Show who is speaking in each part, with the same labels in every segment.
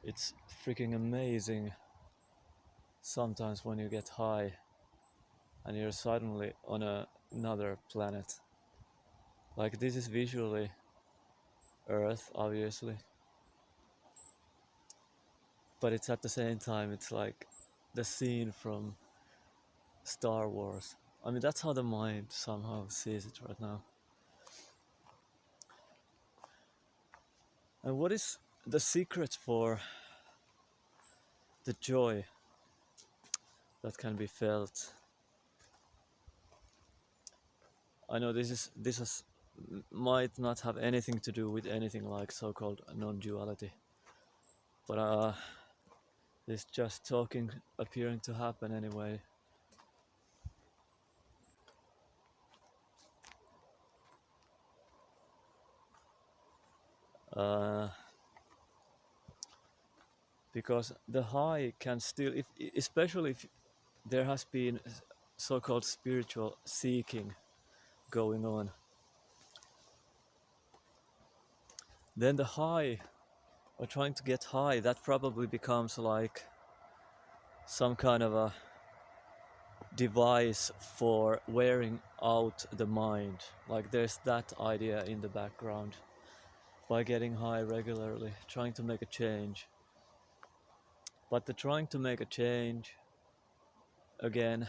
Speaker 1: It's freaking amazing sometimes when you get high and you're suddenly on another planet. Like this is visually Earth, obviously, but it's at the same time it's like the scene from Star Wars. I mean, that's how the mind somehow sees it right now. And what is the secret for the joy that can be felt? I know this might not have anything to do with anything like so-called non-duality, but this just talking appearing to happen anyway. Uh, because the high can still, if especially if there has been so-called spiritual seeking going on, then the high or trying to get high, that probably becomes like some kind of a device for wearing out the mind. Like there's that idea in the background. By getting high regularly, trying to make a change. But the trying to make a change, again,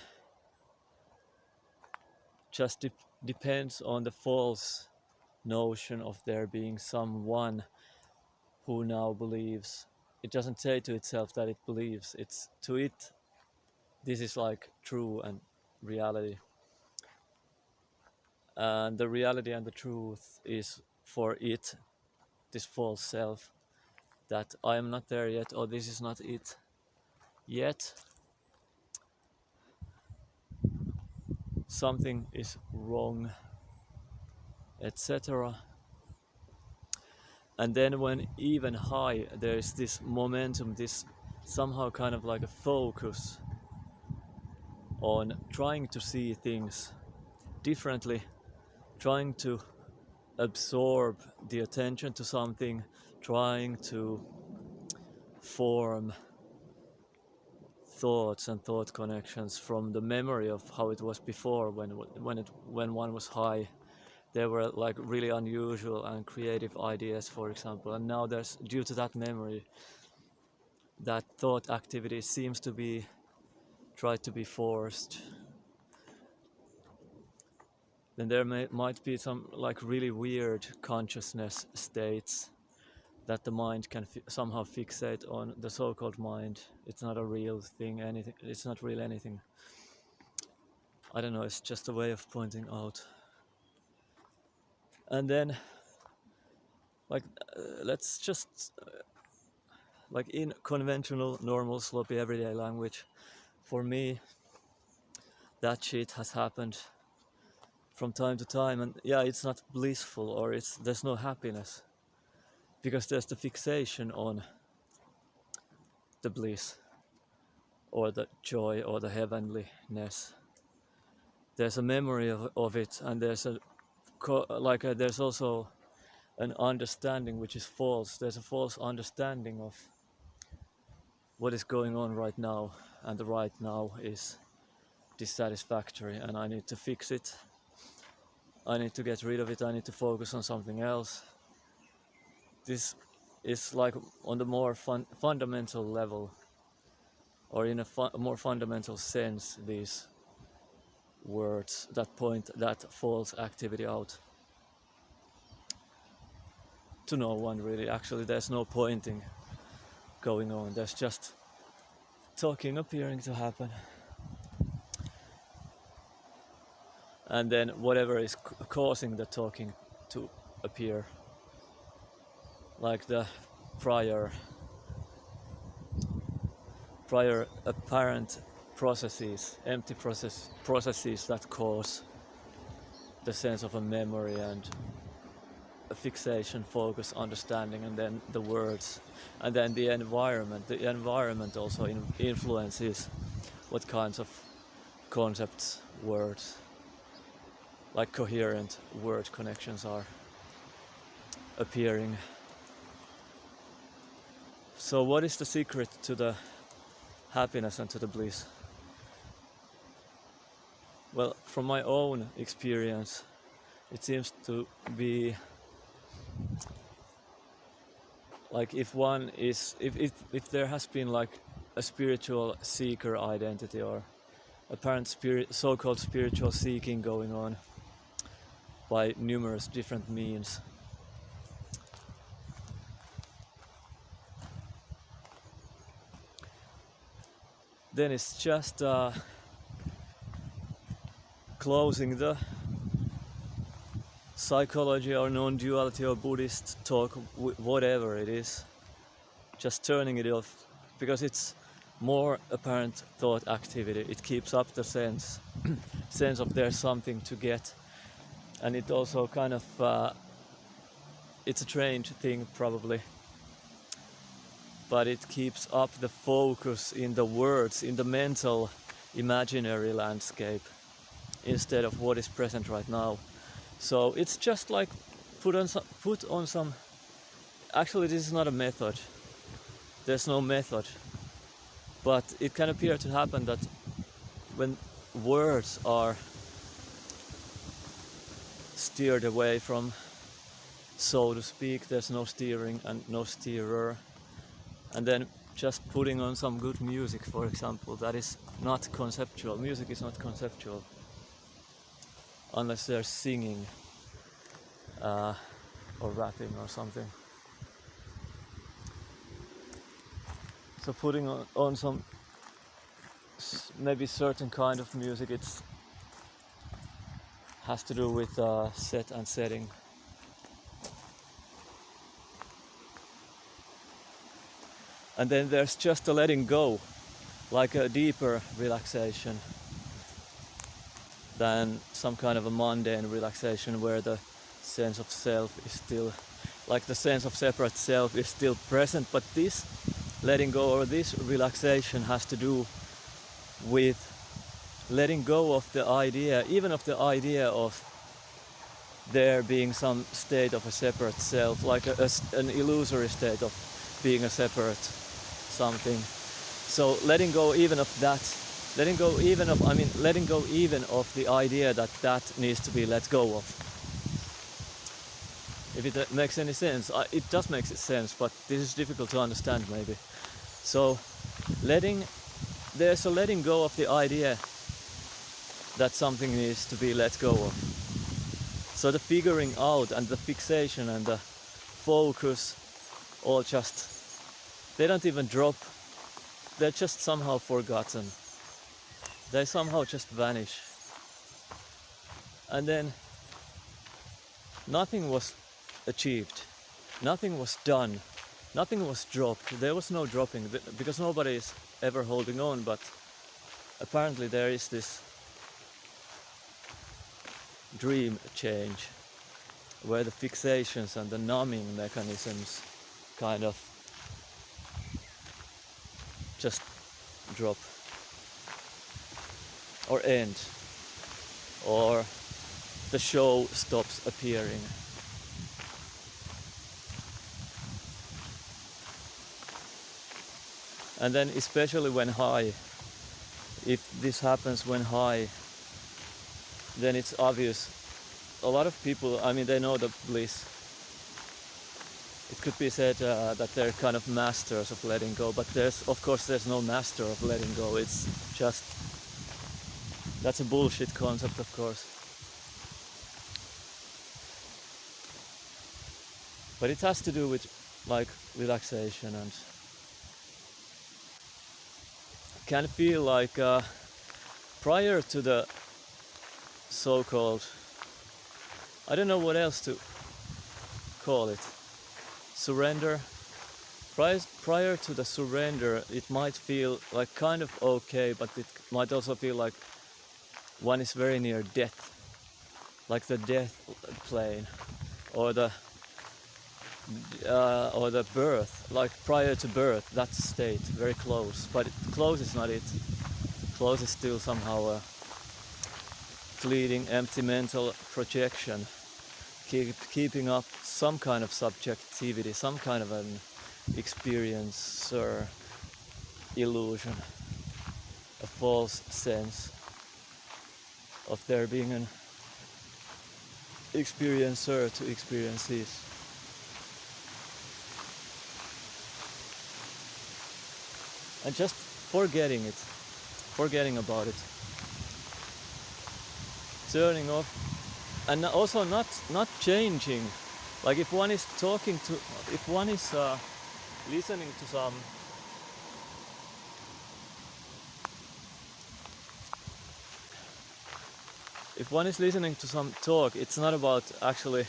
Speaker 1: just depends on the false notion of there being someone who now believes. It doesn't say to itself that it believes. It's to it, this is like true and reality. And the reality and the truth is for it, this false self, that I am not there yet, or this is not it yet. Something is wrong, etc. And then when even high, there's this momentum, this somehow kind of like a focus on trying to see things differently, trying to absorb the attention to something, trying to form thoughts and thought connections from the memory of how it was before when one was high. There were like really unusual and creative ideas, for example, and now there's, due to that memory, that thought activity seems to be tried to be forced. Then there might be some like really weird consciousness states that the mind can somehow fixate on the so-called mind. It's not a real thing, anything. It's not real anything. I don't know. It's just a way of pointing out. And then, like, let's just like in conventional, normal, sloppy, everyday language. For me, that shit has happened from time to time, and yeah, it's not blissful or there's no happiness because there's the fixation on the bliss or the joy or the heavenliness. There's a memory of it, and there's there's also an understanding which is false. There's a false understanding of what is going on right now, and the right now is dissatisfactory, and I need to fix it. I need to get rid of it. I need to focus on something else. This is like on the more fundamental level, or in a more fundamental sense, these words that point that false activity out to no one really. Actually, there's no pointing going on. There's just talking appearing to happen, and then whatever is causing the talking to appear, like the prior apparent processes, empty processes that cause the sense of a memory and a fixation, focus, understanding, and then the words, and then the environment. The environment also influences what kinds of concepts, words, like coherent word connections are appearing. So what is the secret to the happiness and to the bliss? Well, from my own experience, it seems to be like if there has been like a spiritual seeker identity or apparent so-called spiritual seeking going on by numerous different means, then it's just closing the psychology or non-duality or Buddhist talk, whatever it is, just turning it off, because it's more apparent thought activity. It keeps up the sense of there's something to get, and it also kind of it's a trained thing probably, but it keeps up the focus in the words, in the mental imaginary landscape, instead of what is present right now. So it's just like put on some. Actually, this is not a method. There's no method, but it can appear to happen that when words are steered away from, so to speak, there's no steering and no steerer, and then just putting on some good music, for example, that is not conceptual. Music is not conceptual unless they're singing or rapping or something. So putting on some maybe certain kind of music, it has to do with set and setting. And then there's just a letting go, like a deeper relaxation than some kind of a mundane relaxation where the sense of self is still, like the sense of separate self is still present, but this letting go or this relaxation has to do with letting go of the idea, even of the idea of there being some state of a separate self, like an illusory state of being a separate something. So letting go even of that, letting go even of the idea that needs to be let go of. If it makes any sense. It does make sense, but this is difficult to understand maybe. So there's a letting go of the idea that something needs to be let go of. So the figuring out and the fixation and the focus all just, they don't even drop, they're just somehow forgotten. They somehow just vanish. And then nothing was achieved, nothing was done, nothing was dropped. There was no dropping because nobody is ever holding on, but apparently there is this dream change where the fixations and the numbing mechanisms kind of just drop or end, or the show stops appearing. And then especially when high, if this happens when high, then it's obvious. A lot of people, I mean, they know the bliss. It could be said that they're kind of masters of letting go, but of course there's no master of letting go. It's just, that's a bullshit concept, of course. But it has to do with like relaxation, and can feel like prior to the so-called, I don't know what else to call it, surrender. Prior to the surrender, it might feel like kind of okay, but it might also feel like one is very near death, like the death plane, or the birth, like prior to birth, that state, very close. But close is not it. Close is still somehow a fleeting, empty mental projection, keeping up some kind of subjectivity, some kind of an experiencer illusion, a false sense of there being an experiencer to experiences. And just forgetting about it, turning off, and also not changing. Like if one is listening to some if one is listening to some talk, it's not about actually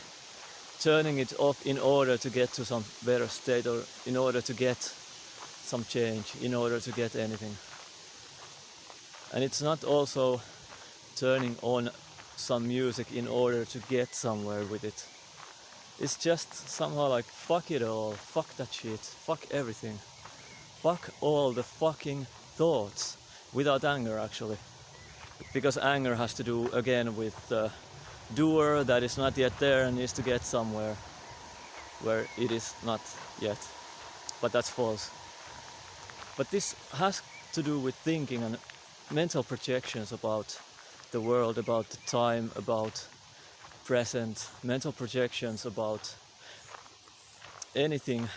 Speaker 1: turning it off in order to get to some better state, or in order to get some change, in order to get anything. And it's not also turning on some music in order to get somewhere with it. It's just somehow like fuck it all, fuck that shit, fuck everything, fuck all the fucking thoughts, without anger actually. Because anger has to do again with the doer that is not yet there and needs to get somewhere where it is not yet. But that's false. But this has to do with thinking and mental projections about the world, about the time, about present, mental projections about anything.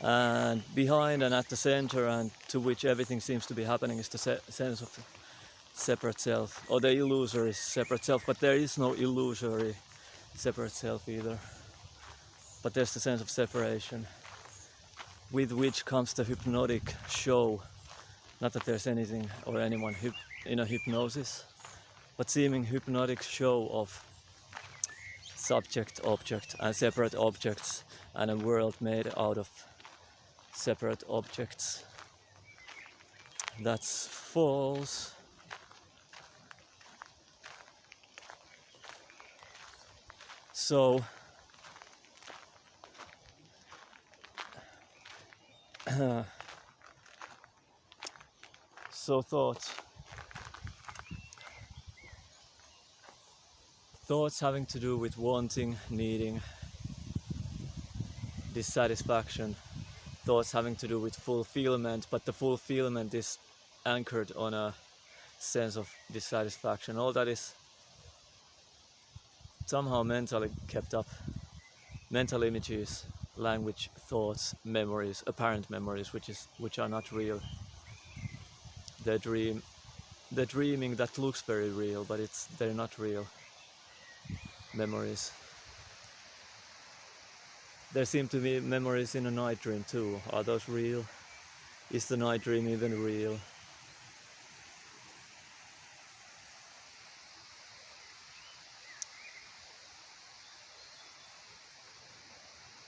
Speaker 1: And behind and at the center, and to which everything seems to be happening, is the sense of separate self, or the illusory separate self. But there is no illusory separate self either. But there's the sense of separation, with which comes the hypnotic show. Not that there's anything or anyone in a hypnosis, but seeming hypnotic show of subject, object, and separate objects, and a world made out of separate objects. That's false. So so thoughts having to do with wanting, needing, dissatisfaction, thoughts having to do with fulfillment, but the fulfillment is anchored on a sense of dissatisfaction. All that is somehow mentally kept up. Mental images, language, thoughts, memories, apparent memories, which are not real. The dreaming that looks very real, but they're not real memories. There seem to be memories in a night dream too. Are those real? Is the night dream even real?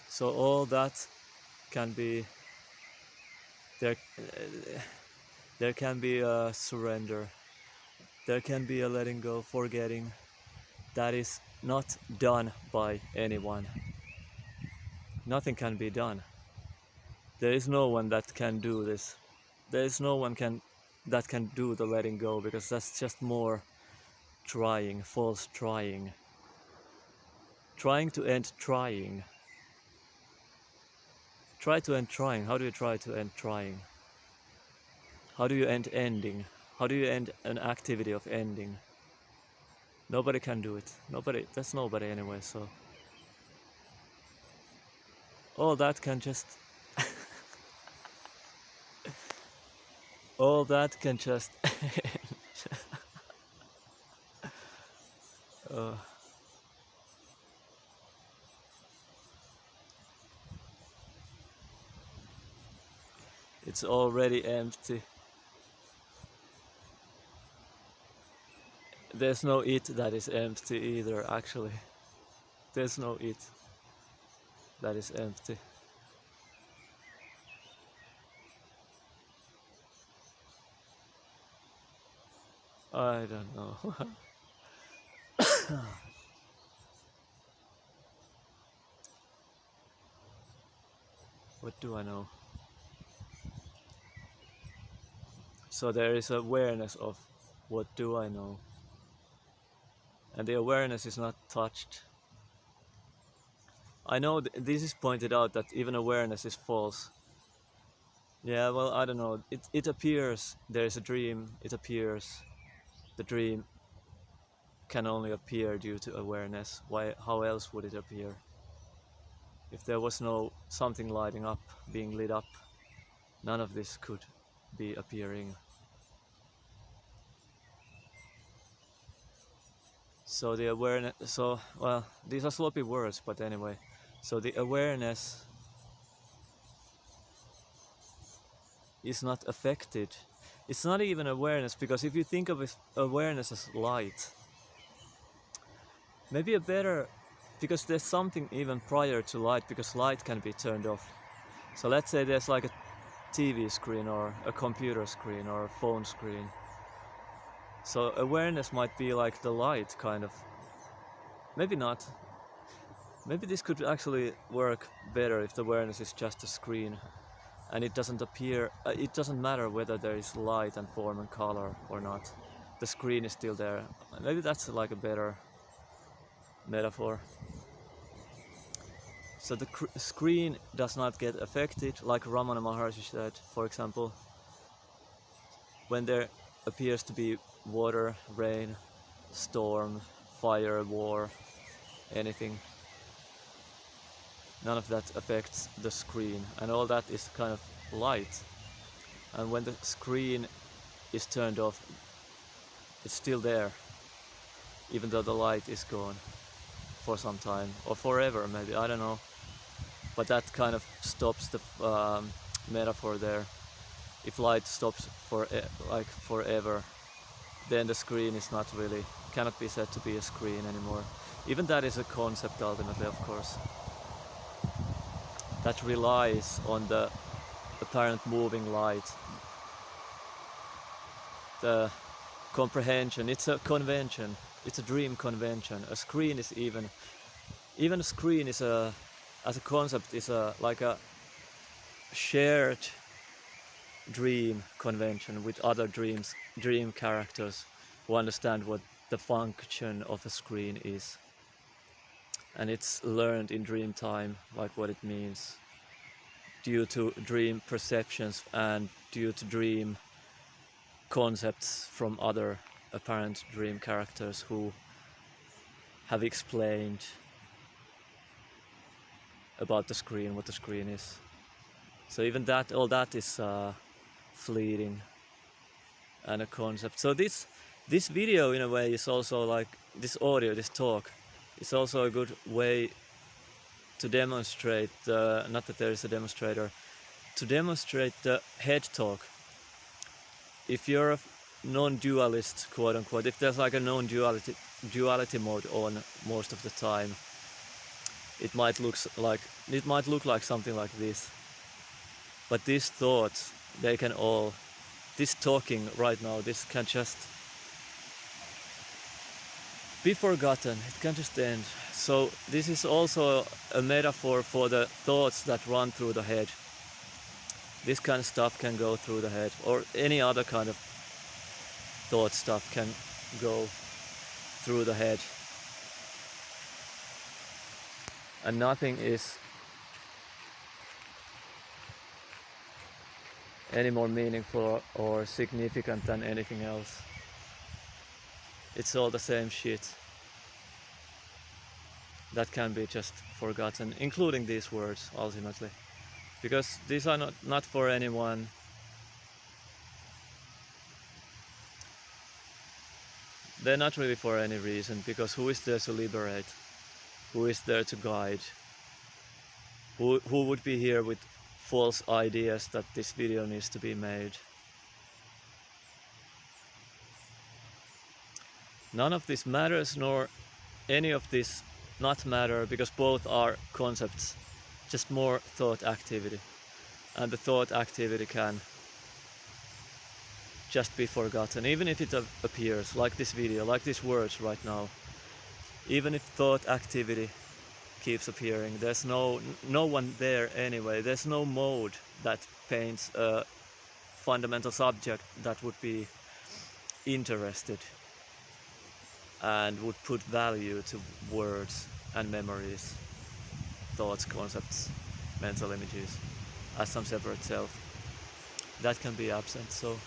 Speaker 1: So all that can be there can be a surrender, there can be a letting go, forgetting, that is not done by anyone. Nothing can be done. There is no one that can do this. There is no one that can do the letting go, because that's just more trying, false trying. Trying to end trying. Try to end trying. How do you try to end trying? How do you end ending? How do you end an activity of ending? Nobody can do it. That's nobody anyway, so all that can just all that can just it's already empty. There's no it that is empty either, actually. There's no it that is empty. I don't know. What do I know? So there is awareness of what do I know? And the awareness is not touched. I know this is pointed out that even awareness is false. Yeah, well, I don't know. It appears there is a dream. It appears the dream can only appear due to awareness. Why? How else would it appear? If there was no something lighting up, being lit up, none of this could be appearing. So the awareness. So well, these are sloppy words, but anyway. So the awareness is not affected. It's not even awareness, because if you think of awareness as light, maybe a better, because there's something even prior to light, because light can be turned off. So let's say there's like a TV screen or a computer screen or a phone screen. So awareness might be like the light, kind of. Maybe not. Maybe this could actually work better if the awareness is just a screen and it doesn't appear, it doesn't matter whether there is light and form and color or not. The screen is still there. Maybe that's like a better metaphor. So the screen does not get affected, like Ramana Maharshi said, for example, when there appears to be water, rain, storm, fire, war, anything. None of that affects the screen, and all that is kind of light. And when the screen is turned off, it's still there, even though the light is gone for some time, or forever maybe, I don't know. But that kind of stops the metaphor there. If light stops for like forever, then the screen is not really, cannot be said to be a screen anymore. Even that is a concept ultimately, of course, that relies on the apparent moving light. The comprehension, it's a convention, it's a dream convention. A screen is even a screen is a, as a concept, is a like a shared dream convention with other dream characters who understand what the function of a screen is, and it's learned in dream time, like what it means, due to dream perceptions and due to dream concepts from other apparent dream characters who have explained about the screen, what the screen is. So even that, all that is fleeting and a concept. So this video in a way is also like this audio, this talk is also a good way to demonstrate, not that there is a demonstrator, to demonstrate the head talk. If you're a non-dualist, quote unquote, if there's like a non-duality mode on most of the time, it might look like something like this. But these thoughts, they can all, this talking right now, this can just be forgotten, it can just end. So this is also a metaphor for the thoughts that run through the head. This kind of stuff can go through the head, or any other kind of thought stuff can go through the head. And nothing is any more meaningful or significant than anything else. It's all the same shit that can be just forgotten, including these words ultimately, because these are not for anyone. They're not really for any reason, because who is there to liberate? Who is there to guide? Who would be here with false ideas that this video needs to be made? None of this matters, nor any of this not matter, because both are concepts, just more thought activity. And the thought activity can just be forgotten, even if it appears, like this video, like these words right now. Even if thought activity keeps appearing, there's no one there anyway. There's no mode that paints a fundamental subject that would be interested and would put value to words and memories. thoughts, concepts, mental images as some separate self, that can be absent. So